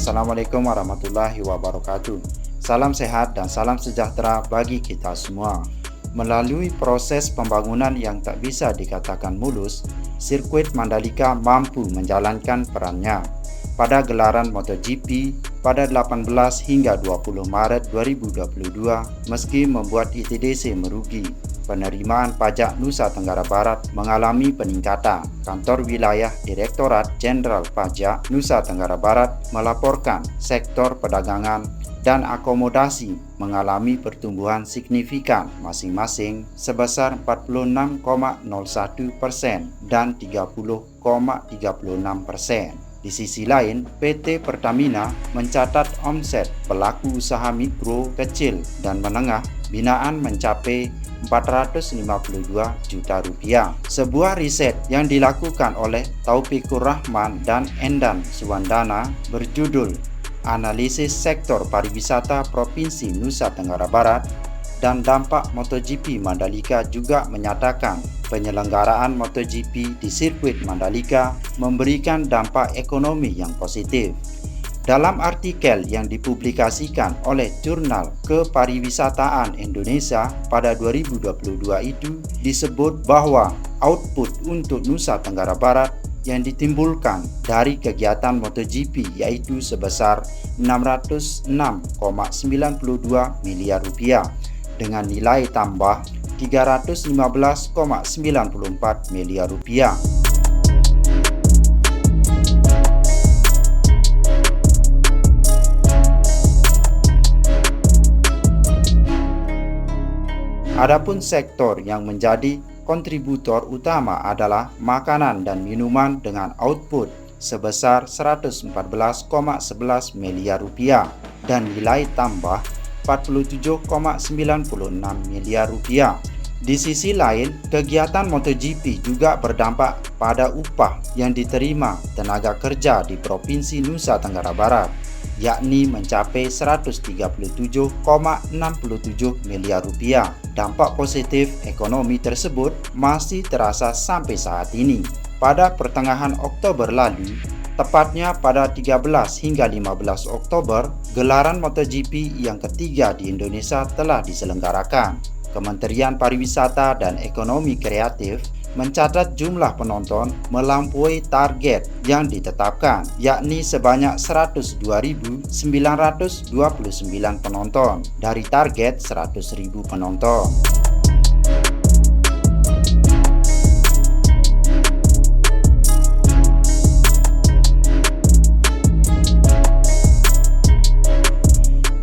Assalamualaikum warahmatullahi wabarakatuh. Salam sehat dan salam sejahtera bagi kita semua. Melalui proses pembangunan yang tak bisa dikatakan mulus, sirkuit Mandalika mampu menjalankan perannya. Pada gelaran MotoGP pada 18 hingga 20 Maret 2022, meski membuat ITDC merugi, penerimaan pajak Nusa Tenggara Barat mengalami peningkatan. Kantor Wilayah Direktorat Jenderal Pajak Nusa Tenggara Barat melaporkan sektor perdagangan dan akomodasi mengalami pertumbuhan signifikan masing-masing sebesar 46,01% dan 30,36%. Di sisi lain, PT Pertamina mencatat omset pelaku usaha mikro, kecil, dan menengah binaan mencapai 452 juta rupiah. Sebuah riset yang dilakukan oleh Taufikur Rahman dan Endan Suwandana berjudul Analisis Sektor Pariwisata Provinsi Nusa Tenggara Barat dan Dampak MotoGP Mandalika juga menyatakan penyelenggaraan MotoGP di sirkuit Mandalika memberikan dampak ekonomi yang positif. Dalam artikel yang dipublikasikan oleh Jurnal Kepariwisataan Indonesia pada 2022 itu disebut bahwa output untuk Nusa Tenggara Barat yang ditimbulkan dari kegiatan MotoGP yaitu sebesar 606,92 miliar rupiah dengan nilai tambah 315,94 miliar rupiah. Adapun sektor yang menjadi kontributor utama adalah makanan dan minuman dengan output sebesar 114,11 miliar rupiah dan nilai tambah 47,96 miliar rupiah. Di sisi lain, kegiatan MotoGP juga berdampak pada upah yang diterima tenaga kerja di Provinsi Nusa Tenggara Barat, yakni mencapai 137,67 miliar rupiah. Dampak positif ekonomi tersebut masih terasa sampai saat ini. Pada pertengahan Oktober lalu, tepatnya pada 13 hingga 15 Oktober, gelaran MotoGP yang ketiga di Indonesia telah diselenggarakan. Kementerian Pariwisata dan Ekonomi Kreatif mencatat jumlah penonton melampaui target yang ditetapkan, yakni sebanyak 102.929 penonton dari target 100.000 penonton.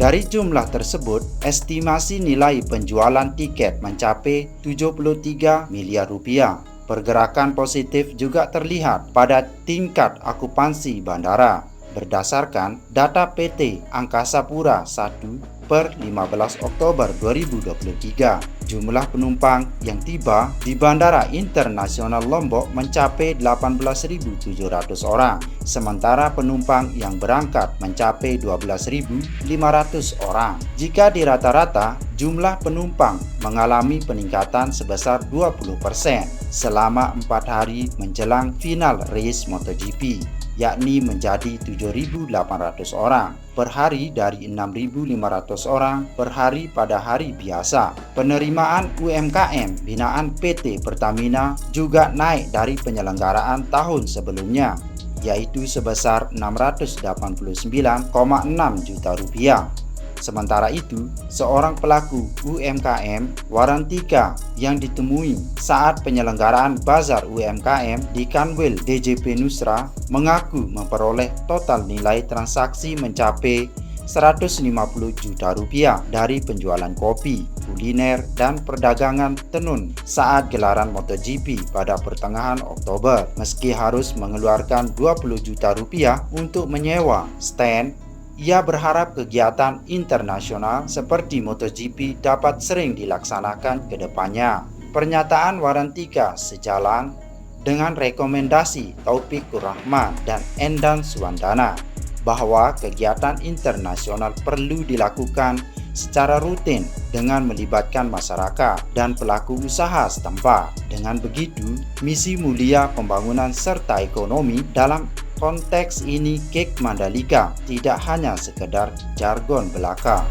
Dari jumlah tersebut, estimasi nilai penjualan tiket mencapai 73 miliar rupiah. Pergerakan positif juga terlihat pada tingkat akupansi bandara. Berdasarkan data PT Angkasa Pura I per 15 Oktober 2023, jumlah penumpang yang tiba di Bandara Internasional Lombok mencapai 18.700 orang, sementara penumpang yang berangkat mencapai 12.500 orang. Jika dirata-rata, jumlah penumpang mengalami peningkatan sebesar 20% selama 4 hari menjelang final race MotoGP, yakni menjadi 7.800 orang per hari dari 6.500 orang per hari pada hari biasa. Penerimaan UMKM binaan PT Pertamina juga naik dari penyelenggaraan tahun sebelumnya, yaitu sebesar 689,6 juta rupiah. Sementara itu, seorang pelaku UMKM Warantika yang ditemui saat penyelenggaraan Bazar UMKM di Kanwil DJP Nusra mengaku memperoleh total nilai transaksi mencapai 150 juta rupiah dari penjualan kopi, kuliner, dan perdagangan tenun saat gelaran MotoGP pada pertengahan Oktober. Meski harus mengeluarkan 20 juta rupiah untuk menyewa stand, ia berharap kegiatan internasional seperti MotoGP dapat sering dilaksanakan ke depannya. Pernyataan Warantika sejalan dengan rekomendasi Taufikur Rahman dan Endan Suwandana bahwa kegiatan internasional perlu dilakukan secara rutin dengan melibatkan masyarakat dan pelaku usaha setempat. Dengan begitu, misi mulia pembangunan serta ekonomi dalam konteks ini kek Mandalika tidak hanya sekedar jargon belaka.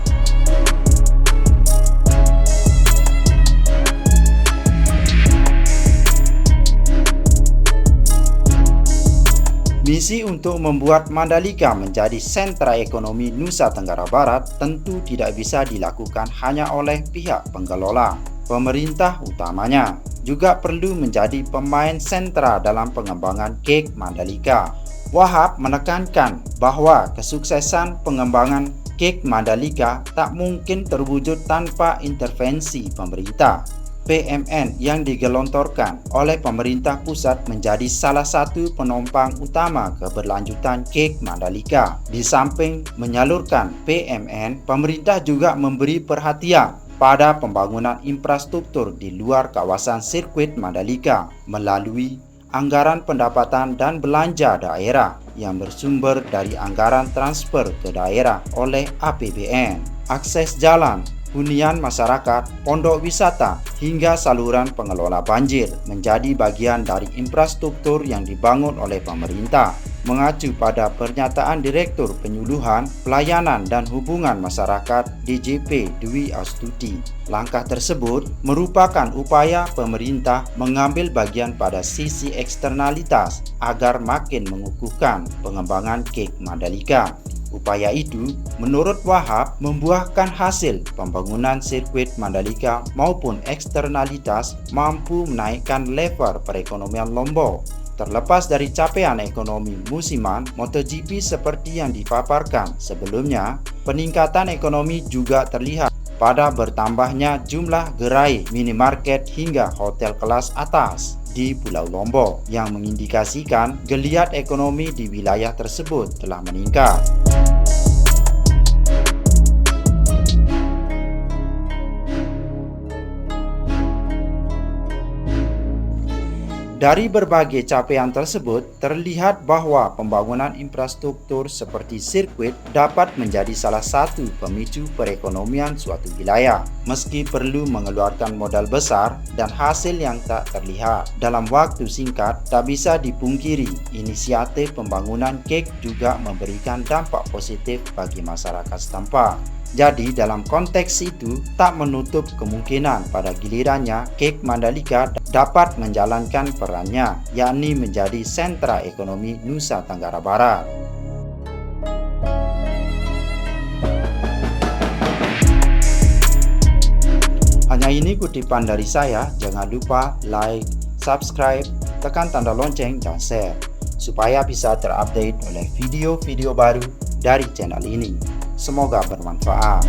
Misi untuk membuat Mandalika menjadi sentra ekonomi Nusa Tenggara Barat tentu tidak bisa dilakukan hanya oleh pihak pengelola. Pemerintah utamanya juga perlu menjadi pemain sentra dalam pengembangan kek Mandalika. Wahab menekankan bahwa kesuksesan pengembangan kek Mandalika tak mungkin terwujud tanpa intervensi pemerintah. PMN yang digelontorkan oleh pemerintah pusat menjadi salah satu penopang utama keberlanjutan kek Mandalika. Di samping menyalurkan PMN, pemerintah juga memberi perhatian pada pembangunan infrastruktur di luar kawasan sirkuit Mandalika melalui anggaran pendapatan dan belanja daerah yang bersumber dari anggaran transfer ke daerah oleh APBN. Akses jalan, hunian masyarakat, pondok wisata, hingga saluran pengelola banjir menjadi bagian dari infrastruktur yang dibangun oleh pemerintah. Mengacu pada pernyataan Direktur Penyuluhan, Pelayanan dan Hubungan Masyarakat DJP Dwi Astuti, langkah tersebut merupakan upaya pemerintah mengambil bagian pada sisi eksternalitas agar makin mengukuhkan pengembangan kek Mandalika. Upaya itu, menurut Wahab, membuahkan hasil. Pembangunan sirkuit Mandalika maupun eksternalitas mampu menaikkan level perekonomian Lombok. Terlepas dari capaian ekonomi musiman MotoGP seperti yang dipaparkan sebelumnya, peningkatan ekonomi juga terlihat pada bertambahnya jumlah gerai minimarket hingga hotel kelas atas di Pulau Lombok yang mengindikasikan geliat ekonomi di wilayah tersebut telah meningkat. Dari berbagai capaian tersebut, terlihat bahwa pembangunan infrastruktur seperti sirkuit dapat menjadi salah satu pemicu perekonomian suatu wilayah. Meski perlu mengeluarkan modal besar dan hasil yang tak terlihat dalam waktu singkat, tak bisa dipungkiri inisiatif pembangunan kek juga memberikan dampak positif bagi masyarakat setempat. Jadi dalam konteks itu tak menutup kemungkinan pada gilirannya kek Mandalika dapat menjalankan perannya, yakni menjadi sentra ekonomi Nusa Tenggara Barat. Hanya ini kutipan dari saya, jangan lupa like, subscribe, tekan tanda lonceng dan share supaya bisa terupdate oleh video-video baru dari channel ini. Semoga bermanfaat.